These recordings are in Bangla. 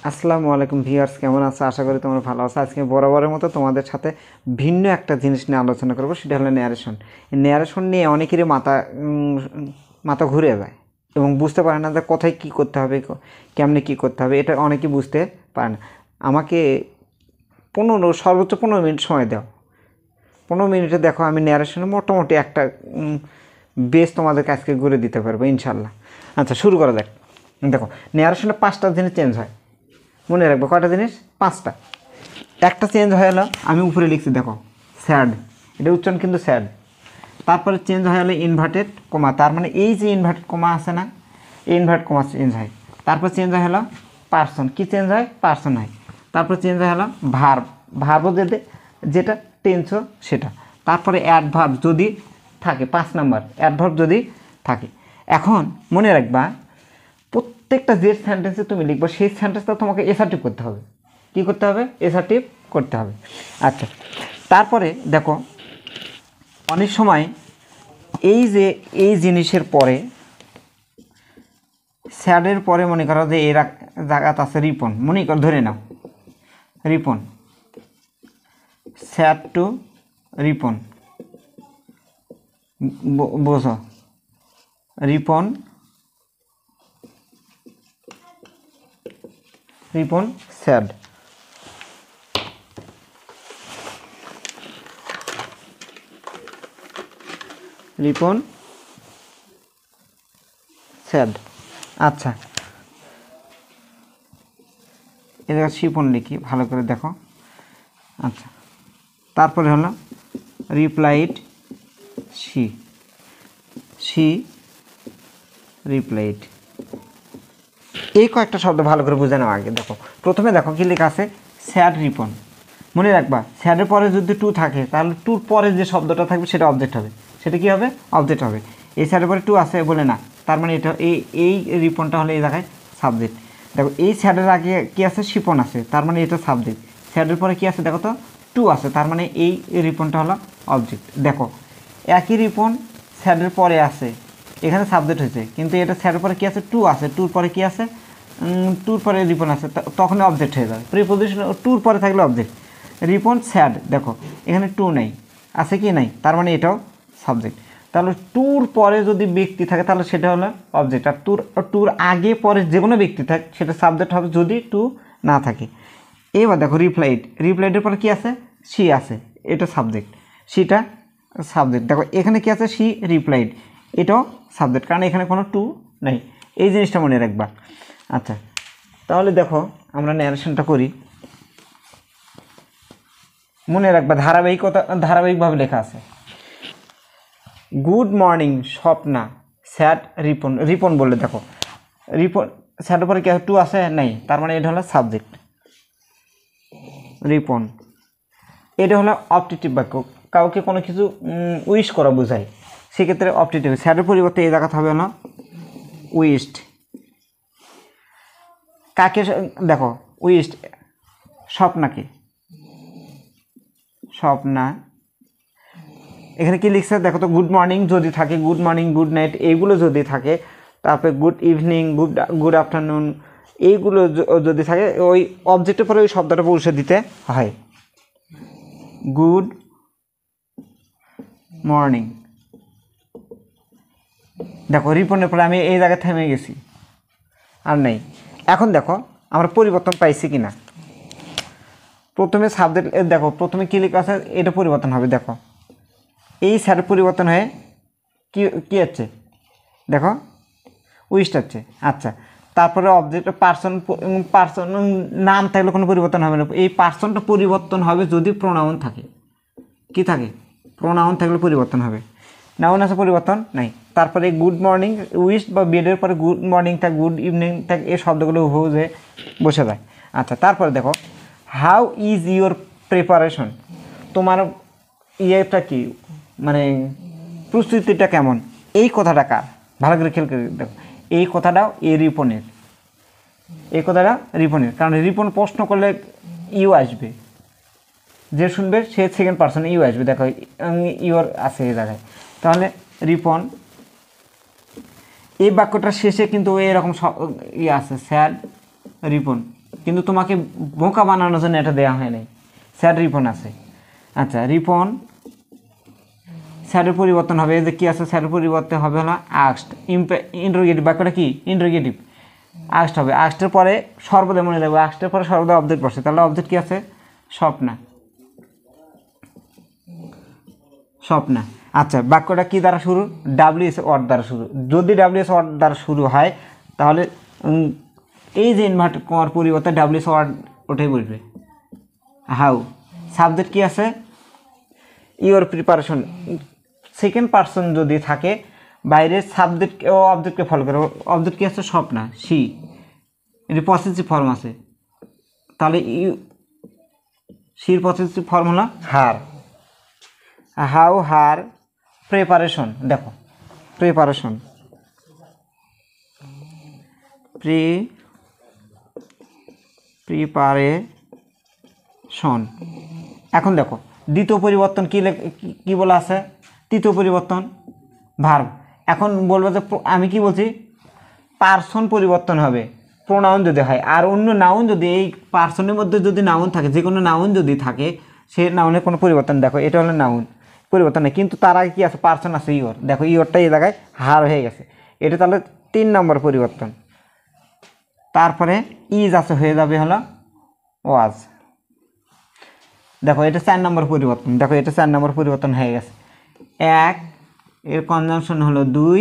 আসসালামু আলাইকুম ভিউয়ার্স, কেমন আছো? আশা করি তোমরা ভালো আছো। আজকে বরাবরের মতো তোমাদের সাথে ভিন্ন একটা জিনিস নিয়ে আলোচনা করব, সেটা হলো ন্যারেশন। এই ন্যারেশন নিয়ে অনেকেরই মাথা ঘুরে যায় এবং বুঝতে পারে না যে কোথায় কী করতে হবে, কেমনে কী করতে হবে, এটা অনেকে বুঝতে পারে না। আমাকে সর্বোচ্চ 15 মিনিট সময় দাও। 15 মিনিটে দেখো আমি ন্যারেশনে মোটামুটি একটা বেস তোমাদেরকে আজকে ঘুরে দিতে পারবো ইনশাল্লাহ। আচ্ছা, শুরু করা যাক। দেখো, ন্যারেশনে 5টা জিনিস চেঞ্জ হয়, মনে রাখবো। কয়টা জিনিস? 5টা। একটা চেঞ্জ হয়ে গেলো, আমি উপরে লিখছি দেখো, স্যাড। এটা উচ্চারণ কিন্তু স্যাড। তারপরে চেঞ্জ হয়ে গেলো ইনভার্টেড কমা, তার মানে এই যে ইনভার্টেড কমা আছে না, এই ইনভার্ট কমা চেঞ্জ হয়। তারপর চেঞ্জ হয়ে গেলো পার্সন, কি চেঞ্জ হয়? পার্সন হয়। তারপর চেঞ্জ হয়ে গেলো ভার্ব, ভার্বও যেটা টেন্স সেটা। তারপরে অ্যাডভার্ব যদি থাকে, 5 নাম্বার অ্যাডভার্ব যদি থাকে। এখন মনে রাখবা, প্রত্যেকটা যে সেন্টেন্সে তুমি লিখবো সেই সেন্টেন্সটা তোমাকে এসার্টিভ করতে হবে। কী করতে হবে? এসার্টিভ করতে হবে। আচ্ছা, তারপরে দেখো, অনেক সময় এই জিনিসের পরে, স্যাডের পরে মনে করো যে এর জায়গাত আছে রিপন, মনে করো, ধরে নাও রিপন, স্যাড টু রিপন, বোঝো, রিপন স্যাড। রিপন স্যাড। আচ্ছা, এ জায়গায় শিপন লিখি, ভালো করে দেখো। আচ্ছা, তারপরে হলো রিপ্লাইড শি রিপ্লাইড। এই কয়েকটা শব্দ ভালো করে বুঝে নাও আগে। দেখো, প্রথমে দেখো কি লেখা আছে, স্যাড রিপন। মনে রাখবা, স্যাডের পরে যদি টু থাকে তাহলে টুর পরে যে শব্দটা থাকবে সেটা অবজেক্ট হবে। সেটা কি হবে? অবজেক্ট হবে। এই স্যাডের পরে টু আছে বলে না, তার মানে এটা এই রিপনটা হলে এই জায়গায় সাবজেক্ট। দেখো, এই স্যাডের আগে কি আছে? শিপন আছে, তার মানে এটা সাবজেক্ট। স্যাডের পরে কি আছে? দেখো তো, টু আছে, তার মানে এই রিপনটা হলো অবজেক্ট। দেখো, একই রিপন স্যাডের পরে আছে, এখানে সাবজেক্ট হয়েছে, কিন্তু এটা স্যাডের পরে কি আছে? টু আছে, টুর পরে কি আছে? টুর পরে রিপন আছে, তখন অবজেক্ট হয়ে যাবে। প্রিপোজিশন টুর পরে থাকলে অবজেক্ট। রিপন স্যাড, দেখো এখানে টু নেই, আছে কি? নাই, তার মানে এটাও সাবজেক্ট। তাহলে টুর পরে যদি ব্যক্তি থাকে তাহলে সেটা হলো অবজেক্ট। আর টুর আগে পরে যে কোনো ব্যক্তি থাকে সেটা সাবজেক্ট হবে যদি টু না থাকে। এবার দেখো, রিপ্লাইডের পরে কি আছে? সি আছে, এটা সাবজেক্ট, সিটা সাবজেক্ট। দেখো, এখানে কি আছে? সি রিপ্লাইড, এটাও সাবজেক্ট, কারণ এখানে কোনো টু নেই। এই জিনিসটা মনে রাখবা। আচ্ছা, তাহলে দেখো আমরা ন্যারেশনটা করি। মনে রাখবা, ধারাবাহিকভাবে লেখা আছে। Good morning Swapna, sad Ripon বললে দেখো, রিপন স্যাডের পরে কি টু আছে? নেই, তার মানে এটা হলো সাবজেক্ট। রিপন, এটা হলো অবজেক্টিভ বাক্য, কাউকে কোনো কিছু উইশ করা বোঝায়, সেক্ষেত্রে অবজেক্টিভ। স্যাডের পরিবর্তে এই জায়গাতে হবে না উইস্ট। কাকে? দেখো, উইস্ট স্বপ্নাকে, স্বপ্না। এখানে কি লিখছে দেখো তো, গুড মর্নিং যদি থাকে, গুড মর্নিং, গুড নাইট এইগুলো যদি থাকে, তারপরে গুড ইভিনিং, গুড আফটারনুন এইগুলো যদি থাকে, ওই অবজেক্টের পরে ওই শব্দটা পৌঁছে দিতে হয়। Good morning. দেখো, রিপনের পরে আমি এই জায়গায় থেমে গেছি, আর নেই। এখন দেখো আমরা পরিবর্তন পাইছি কিনা। প্রথমে সাবজেক্ট, দেখো প্রথমে কি লেখা আছে, এটা পরিবর্তন হবে। দেখো, এই স্যারের পরিবর্তন হয়ে কি হচ্ছে? দেখো, উইস্ট হচ্ছে। আচ্ছা, তারপরে অবজেক্ট পার্সন নাম থাকলে কোনো পরিবর্তন হবে না। এই পার্সনটা পরিবর্তন হবে যদি প্রোনাউন থাকে। কি থাকে? প্রোনাউন থাকলে পরিবর্তন হবে। নাউন আছে, পরিবর্তন নাই। তারপরে গুড মর্নিং, উইস্ট বা বেডের পরে গুড মর্নিং থাক, গুড ইভিনিং থাক, এই শব্দগুলো সহজে বসে যায়। আচ্ছা, তারপরে দেখো, হাউ ইজ ইউর প্রিপারেশন, তোমার ইয়েটা কি, মানে প্রস্তুতিটা কেমন? এই কথাটা কার? ভালো করে খেয়াল করে দেখো, এই কথাটাও রিপনের, এই কথাটা রিপনের, কারণ রিপন প্রশ্ন করলে ইউ আসবে, যে শুনবে সে সেকেন্ড পার্সনে ইউ আসবে। দেখো, ইউর আছে এই জায়গায়, তাহলে রিপন। এই বাক্যটার শেষে কিন্তু এরকম আছে, স্যাড রিপন, কিন্তু তোমাকে বোকা বানানোর জন্য এটা দেওয়া হয় নাই। স্যাড রিপন আছে। আচ্ছা, রিপন স্যাডের পরিবর্তন হবে, এই যে কী আছে, স্যাডের পরিবর্তে হবে হলো আস্ট। ইন্টারোগেটিভ বাক্যটা কি? ইন্টারোগেটিভ। আস্ট হবে, আস্টের পরে সর্বদা মনে রাখবে, আস্টের পরে সর্বদা অবজেক্ট বসে, তাহলে অবজেক্ট কী আছে? স্বপ্না। স্বপ্না। আচ্ছা, বাক্যটা কি দ্বারা শুরু? ডাব্লিউএস ওয়ার্ড দ্বারা শুরু। যদি ডাব্লিউএস ওয়ার্ড দ্বারা শুরু হয় তাহলে এই যে ইনভার্টেড কমার পরিবর্তে ডাব্লিউএস ওয়ার্ড ওটাই বলবে। হাউ। সাবজেক্ট কি আছে? Your preparation. সেকেন্ড পারসন যদি থাকে, বাইরের সাবজেক্ট ও অবজেক্টকে ফলো করে। অবজেক্ট কি আছে? স্বপ্না, সি। এটি পসেসিভ ফর্ম আছে, তাহলে সির পসেসিভ ফর্ম হলো হার। How her preparation. দেখো, প্রিপারেশন, প্রিপারেশন। এখন দেখো দ্বিতীয় পরিবর্তন কি বলা আছে? তৃতীয় পরিবর্তন ভার্ব। এখন বলবো যে আমি কি বলছি, পার্সন পরিবর্তন হবে প্রোনাউন যদি হয়, আর অন্য নাউন যদি এই পার্সনের মধ্যে যদি নাউন থাকে, যে কোনো নাউন যদি থাকে, সে নাউনের কোনো পরিবর্তন, দেখো এটা হলো নাউন, পরিবর্তন নেই, কিন্তু তার আগে কী আছে? পার্সন আছে, ইওর। দেখো ইওরটা এই জায়গায় হার হয়ে গেছে, এটা তাহলে 3 নম্বর পরিবর্তন। তারপরে ইজ আছে, হয়ে যাবে হলো ওয়াজ। দেখো এটা 4 নম্বর পরিবর্তন। দেখো এটা 4 নম্বর পরিবর্তন হয়ে গেছে। 1, এর কনজাংশন হলো 2,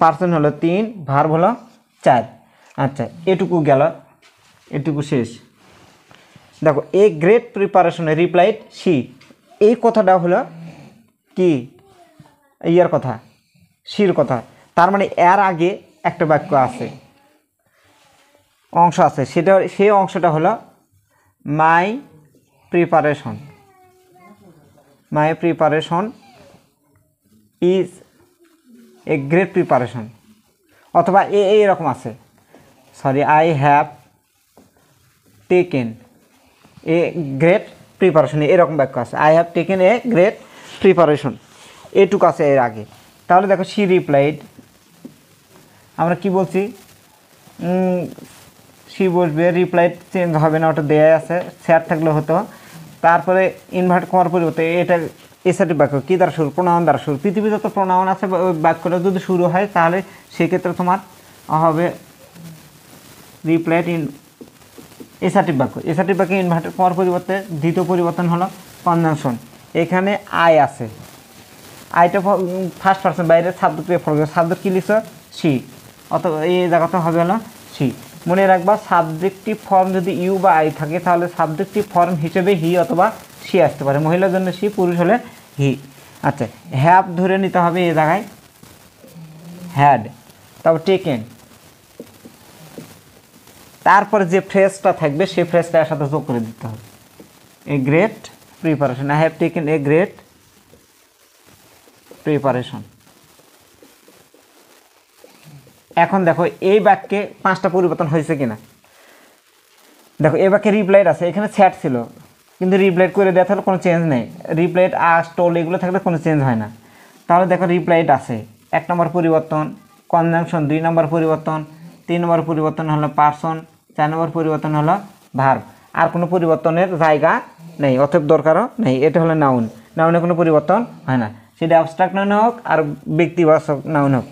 পার্সন হলো 3, ভার্ব হলো 4। আচ্ছা, এটুকু গেল, এটুকু শেষ। দেখো এ গ্রেট প্রিপারেশনে রিপ্লাইড সি। এই কথাটা হলো কি? ইয়ার কথা, সির কথা। তার মানে এর আগে একটা বাক্য আছে, অংশ আছে, সেই অংশটা হলো my preparation. My preparation is a great preparation, অথবা এইরকম আছে, sorry, I have taken a great preparation, এরকম বাক্য আছে, I have taken a great preparation, এটুকু আছে এর আগে। তাহলে দেখো শি রিপ্লাইড, আমরা কি বলছি? শি বসবে, রিপ্লাইড চেঞ্জ হবে না, ওটা দেয়া আছে, স্যার থাকলে হতো। তারপরে ইনভার্ট করার পরিবর্তে এটা এসাটিভ বাক্য কী দ্বারা শুরু? প্রোনাউন দ্বারা শুরু। পৃথিবীতে তো প্রোনাউন আছে, ওই বাক্যটা যদি শুরু হয় তাহলে সেক্ষেত্রে তোমার হবে রিপ্লাইড ইন এসাটিভ বাক্য। এসাটিভ বাক্যে ইনভার্টেড করার পরিবর্তে দ্বিতীয় পরিবর্তন হলো কনজাংশন। এখানে আই আছে, আইটা ফার্স্ট পার্সন, বাইরে সাবজেক্ট ফলো করে, সাবজেক্ট কী লিখছ? সি, অথবা এই জায়গাতে হবে হলো সি। মনে রাখবা সাবজেক্টিভ ফর্ম যদি ইউ বা আই থাকে তাহলে সাবজেক্টিভ ফর্ম হিসেবে হি অথবা সি আসতে পারে। মহিলার জন্য সি, পুরুষ হলে হি। আচ্ছা, হ্যাভ ধরে নিতে হবে এই জায়গায়, হ্যাড, তারপর টেকেন, তারপরে যে ফ্রেজটা থাকবে সেই ফ্রেজটা এর সাথে যোগ করে দিতে হবে, এ great preparation. I have taken a great preparation. এখন দেখো এই বাক্যে 5টা পরিবর্তন হয়েছে কিনা। দেখো এই বাক্যে রিপ্লাইড আছে, এখানে স্যাট ছিল কিন্তু রিপ্লাইড করে দেওয়া থাকলে কোনো চেঞ্জ নেই। রিপ্লাইড আস্ট, টোল এগুলো থাকলে কোনো চেঞ্জ হয় না। তাহলে দেখো রিপ্লাইড আছে, 1 নম্বর পরিবর্তন কনজাংশন, 2 নম্বর পরিবর্তন, 3 নম্বর পরিবর্তন হলো পার্সন, 4 নম্বর পরিবর্তন হলো ভার্ব। আর কোনো পরিবর্তনের জায়গা নেই, অতএব দরকারও নেই। এটা হলো নাউন, নাউনে কোনো পরিবর্তন হয় না, সেটা অ্যাবস্ট্রাক্ট নাউন হোক আর ব্যক্তিবাচক নাউন হোক।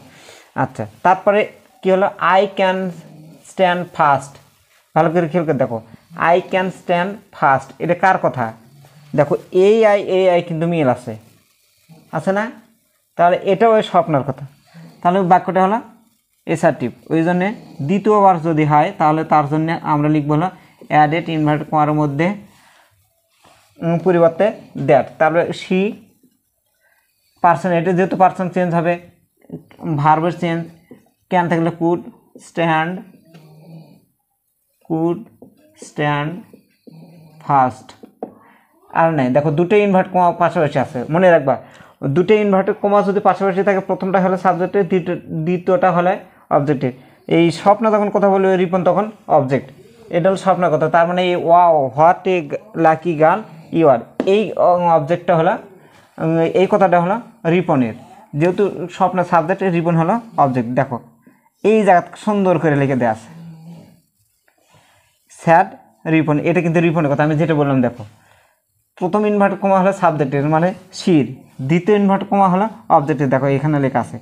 আচ্ছা, তারপরে কি হলো? I can stand first. ভালো করে খেয়াল করে দেখো, আই ক্যান স্ট্যান্ড ফার্স্ট, এটা কার কথা? দেখো এই আই কিন্তু মিল আছে না? তাহলে এটাও ওই স্বপ্নার কথা। তাহলে বাক্যটা হলো এসার্টিভ। ওই জন্যে দ্বিতীয়বার যদি হয় তাহলে তার জন্য আমরা লিখবো হলো অ্যাডেড ইনভার্টেড কমার মধ্যে পরিবর্তে দ্যাট। তারপরে সি পার্সন, এটা যেহেতু পার্সন চেঞ্জ হবে, ভার্বের চেঞ্জ, ক্যান থাকলে কুড স্ট্যান্ড ফার্স্ট। আর নাই, দেখো দুটোই ইনভার্ট কমা পাশাপাশি আছে, মনে রাখবা দুটোই ইনভার্টেড কমা যদি পাশাপাশি থাকে, প্রথমটা হলো সাবজেক্টের, দ্বিতীয়টা হলে অবজেক্টের। এই স্বপ্ন যখন কথা বলবে রিপন তখন অবজেক্ট, এটা হলো স্বপ্নের কথা। তার মানে এই wow what a lucky girl you are, এই অবজেক্টটা হলো, এই কথাটা হলো রিপনের, যেহেতু স্বপ্নের সাবজেক্ট, রিপন হলো অবজেক্ট। দেখো এই জায়গা সুন্দর করে লিখে দেওয়া আছে। স্যাড রিপন, এটা কিন্তু রিপনের কথা। আমি যেটা বললাম দেখো, প্রথম ইনভার্টেড কমা হলো সাবজেক্টের মানে শির, দ্বিতীয় ইনভার্টেড কমা হলো অবজেক্টের। দেখো এখানে লেখা আছে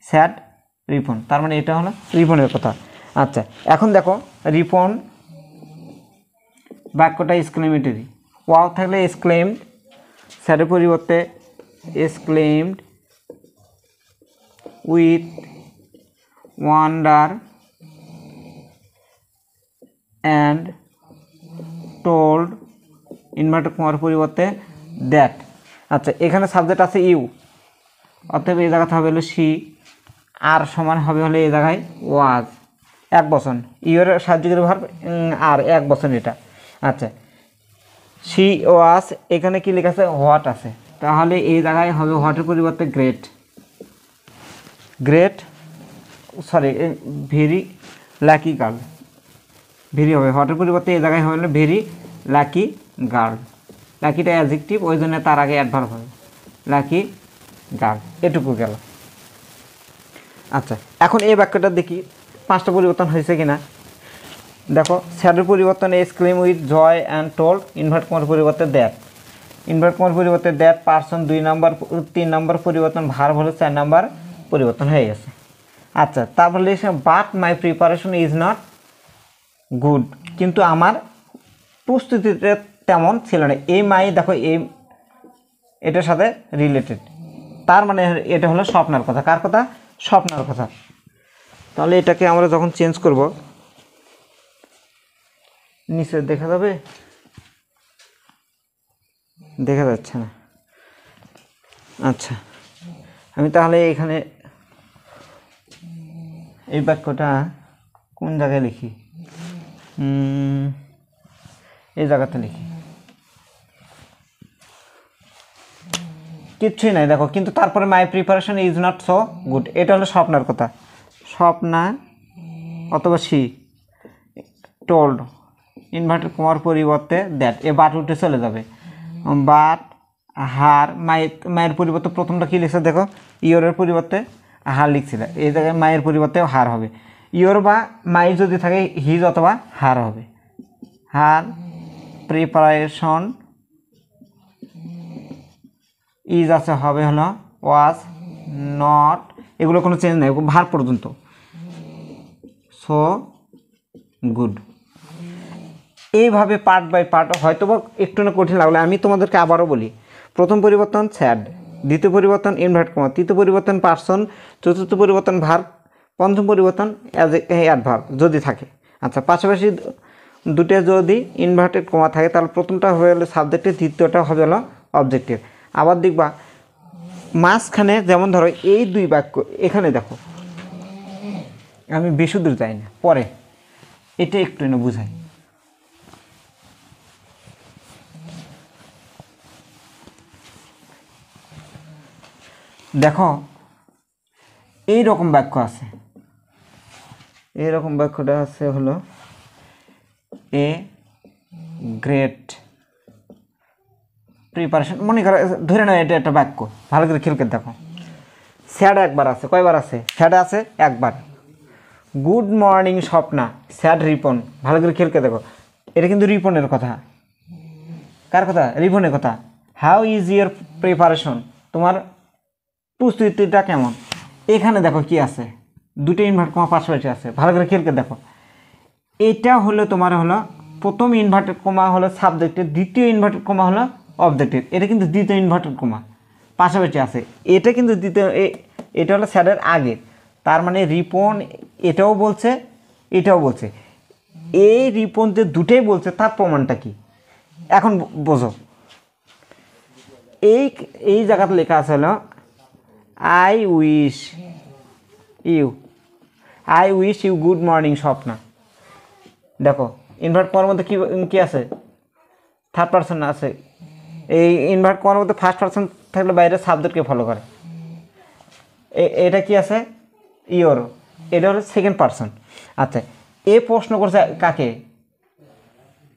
স্যাড রিপন, তার মানে এটা হলো রিপনের কথা। আচ্ছা, এখন দেখো রিপন বাক্যটা এক্সক্লেমেটরি, ওয়াও থাকলে এক্সক্লেমড, স্যাডের পরিবর্তে exclaimed with wonder and told, inverted কমার পরিবর্তে দ্যাট। আচ্ছা, এখানে সাবজেক্ট আছে ইউ, অতএব এই জায়গাতে হবে হলো সি, আর সমান হবে হলে এই জায়গায় ওয়াজ, এক বচন, ইউর সাহায্যকারী ভার্ব আর এক বচন এটা। আচ্ছা, সি ওয়াজ, এখানে কি লেখা আছে হোয়াট আছে, তাহলে এই জায়গায় হবে হোয়াটের পরিবর্তে great, great sorry very lucky girl, very হবে হোয়াটের পরিবর্তে এই জায়গায় হবে ভেরি লাকি গার্ল। লাকিটা অ্যাডজেক্টিভ, ওই জন্য তার আগে অ্যাডভার্ব হবে, লাকি গার্ল, এটুকু গেল। আচ্ছা, এখন এই বাক্যটা দেখি 5টা পরিবর্তন হয়েছে কিনা। দেখো, স্যাডের পরিবর্তন exclaim with joy and told, invert কমার পরিবর্তে দ্যাট, ইনভার্ট কমার পরিবর্তে দ্যাট, পার্সন 2 নম্বর, 3 নম্বর পরিবর্তন, ভার্ব হলো 4 নম্বর পরিবর্তন হয়ে গেছে। আচ্ছা, তারপর লিখছে but my preparation is not good, কিন্তু আমার প্রস্তুতিটা তেমন ছিল না। এই মাই দেখো এই এটার সাথে রিলেটেড, তার মানে এটা হলো স্বপ্নার কথা। কার কথা? স্বপ্নার কথা। তাহলে এটাকে আমরা যখন চেঞ্জ করব, নিচে দেখা যাবে, দেখা যাচ্ছে না। আচ্ছা, আমি তাহলে এখানে এই বাক্যটা কোন জায়গায় লিখি, এই জায়গাতে লিখি, কিচ্ছুই নাই দেখো, কিন্তু তারপরে my preparation is not so good, এটা হলো স্বপ্নার কথা। স্বপ্না অথবা সি টোল্ড, ইনভার্টেড কমার পরিবর্তে দ্যাট, এ বাট উঠে চলে যাবে। বাট হার, মায়ের পরিবর্তে প্রথমটা কী লিখছে দেখো, ইয়রের পরিবর্তে হার লিখছিল, এই জায়গায় মায়ের পরিবর্তে হার হবে। ইয়র বা মাই যদি থাকে হিজ অথবা হার হবে। হার প্রিপারেশন ইজ আছে হবে হলো ওয়াজ নট, এগুলো কোনো চেঞ্জ নেই, ভার পর্যন্ত, সো গুড। এইভাবে পার্ট বাই পার্ট, হয়তো বা একটু না কঠিন লাগলে আমি তোমাদেরকে আবারও বলি। প্রথম পরিবর্তন স্যাড, দ্বিতীয় পরিবর্তন ইনভার্ট কমা, তৃতীয় পরিবর্তন পার্সন, চতুর্থ পরিবর্তন ভার্ব, পঞ্চম পরিবর্তন অ্যাডভার্ব যদি থাকে। আচ্ছা, পাশাপাশি দুটো যদি ইনভার্টেড কমা থাকে তাহলে প্রথমটা হয়ে গেলো সাবজেক্টের, দ্বিতীয়টা হবে হলো অবজেক্টিভ। আবার দেখবা মাঝখানে যেমন ধরো এই দুই বাক্য, এখানে দেখো আমি বেশি দূর যাই না, পরে এটা একটু না বুঝাই। দেখো এই রকম বাক্য আছে, এইরকম বাক্যটা আছে হলো এ গ্রেট প্রিপারেশন, মনে করো ধরে নাও এটা একটা বাক্য, ভালো করে খেয়াল করে দেখো। স্যাড একবার আছে, কয়বার আছে? স্যাড আছে একবার। Good morning Swapna, sad Ripon, ভালো করে খেয়াল করে দেখো, এটা কিন্তু রিপনের কথা। কার কথা? রিপনের কথা। হাউ ইজ ইয়োর প্রিপারেশন, তোমার প্রস্তুতিটা কেমন? এখানে দেখো কি আছে, দুটো ইনভার্ট কমা পাশাপাশি আছে, ভালো করে খেয়াল করে দেখো। এটা হলো তোমার হলো প্রথম ইনভার্টেড কমা হলো সাবজেক্টের, দ্বিতীয় ইনভার্টেড কমা হলো অবজেক্টের, এটা কিন্তু দ্বিতীয় ইনভার্টেড কমা পাশাপাশি আছে, এটা কিন্তু দ্বিতীয়, এটা হলো স্যাডের আগে, তার মানে রিপন এটাও বলছে এটাও বলছে, এই রিপন যে দুটোই বলছে তার প্রমাণটা কি এখন বোঝো। এই জায়গাতে লেখা আছে হলো I wish you good morning Swapna. দেখো ইনভার্ট করার মধ্যে কি আছে? থার্ড পারসন আছে। এই ইনভার্ট করার মধ্যে ফার্স্ট পারসন থাকলে বাইরে সাবজেক্টকে ফলো করে। এটা কি আছে? ইওর, এটা হলো সেকেন্ড পারসন। আচ্ছা, এ প্রশ্ন করছে কাকে?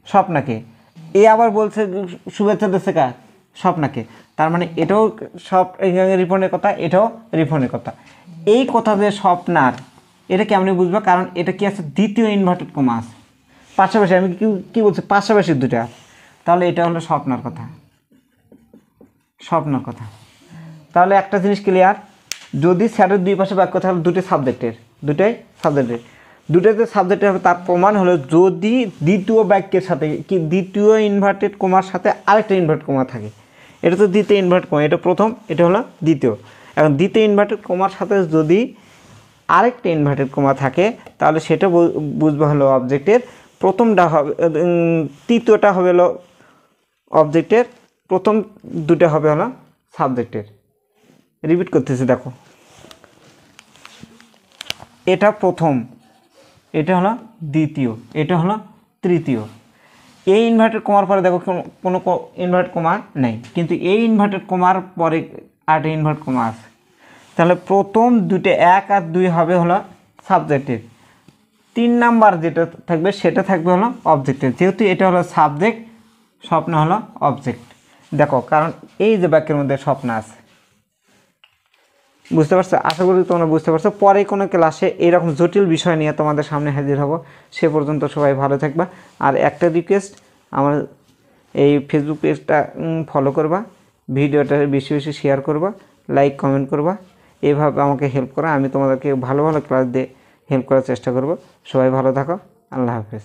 স্বপ্নাকে। এ আবার বলছে শুভেচ্ছা দিচ্ছে কার? স্বপ্নাকে। তার মানে এটাও রিপনের কথা, এটাও রিপনের কথা। এই কথা যে স্বপ্নার, এটা কেমনি বুঝবা? কারণ এটা কি আছে? দ্বিতীয় ইনভার্টেড কমা আছে, পাশাপাশি আমি কি বলছি, পাশাপাশি দুটা, তাহলে এটা হলো স্বপ্নার কথা, স্বপ্নার কথা। তাহলে একটা জিনিস ক্লিয়ার, যদি স্যারের দুই পাশে বাক্য থাকে দুটোই সাবজেক্টের, দুটোতে সাবজেক্টের হবে, তার প্রমাণ হলো যদি দ্বিতীয় বাক্যের সাথে কি দ্বিতীয় ইনভার্টেড কমার সাথে আরেকটা ইনভার্টেড কমা থাকে। এটা তো দ্বিতীয় ইনভার্টেড কমা, এটা প্রথম, এটা হলো দ্বিতীয়। এখন দ্বিতীয় ইনভার্টেড কমার সাথে যদি আরেকটা ইনভার্টেড কমা থাকে তাহলে সেটা বুঝবো হলো অবজেক্টের, প্রথমটা হবে তৃতীয়টা হবে হলো অবজেক্টের, প্রথম দুটো হবে হলো সাবজেক্টের। রিপিট করতেছি, দেখো এটা প্রথম, এটা হলো দ্বিতীয়, এটা হলো তৃতীয়। এই ইনভার্টেড কমার পরে দেখো কোনো ইনভার্টেড কমা নেই, কিন্তু এই ইনভার্টেড কমার পরে আরেকটা ইনভার্টেড কমা আছে। তাহলে প্রথম দুটো 1 আর 2 হবে হলো সাবজেক্টের, 3 নাম্বার যেটা থাকবে সেটা থাকবে হলো অবজেক্টের। যেহেতু এটা হলো সাবজেক্ট, স্বপ্ন হলো অবজেক্ট। দেখো কারণ এই যে বাক্যের মধ্যে স্বপ্ন আছে, বুঝতে পারছো? আশা করি তোমরা বুঝতে পারছো। পরে কোনো ক্লাসে এরকম জটিল বিষয় নিয়ে তোমাদের সামনে হাজির হব। সে পর্যন্ত সবাই ভালো থাকবা। আর একটা রিকোয়েস্ট, আমার এই ফেসবুক পেজটা ফলো করবা, ভিডিওটা বেশি বেশি শেয়ার করবা, লাইক কমেন্ট করবা, এভাবে আমাকে হেল্প করা। আমি তোমাদেরকে ভালো ভালো ক্লাস দিয়ে হেল্প করার চেষ্টা করব। সবাই ভালো থাকো, আল্লাহ হাফেজ।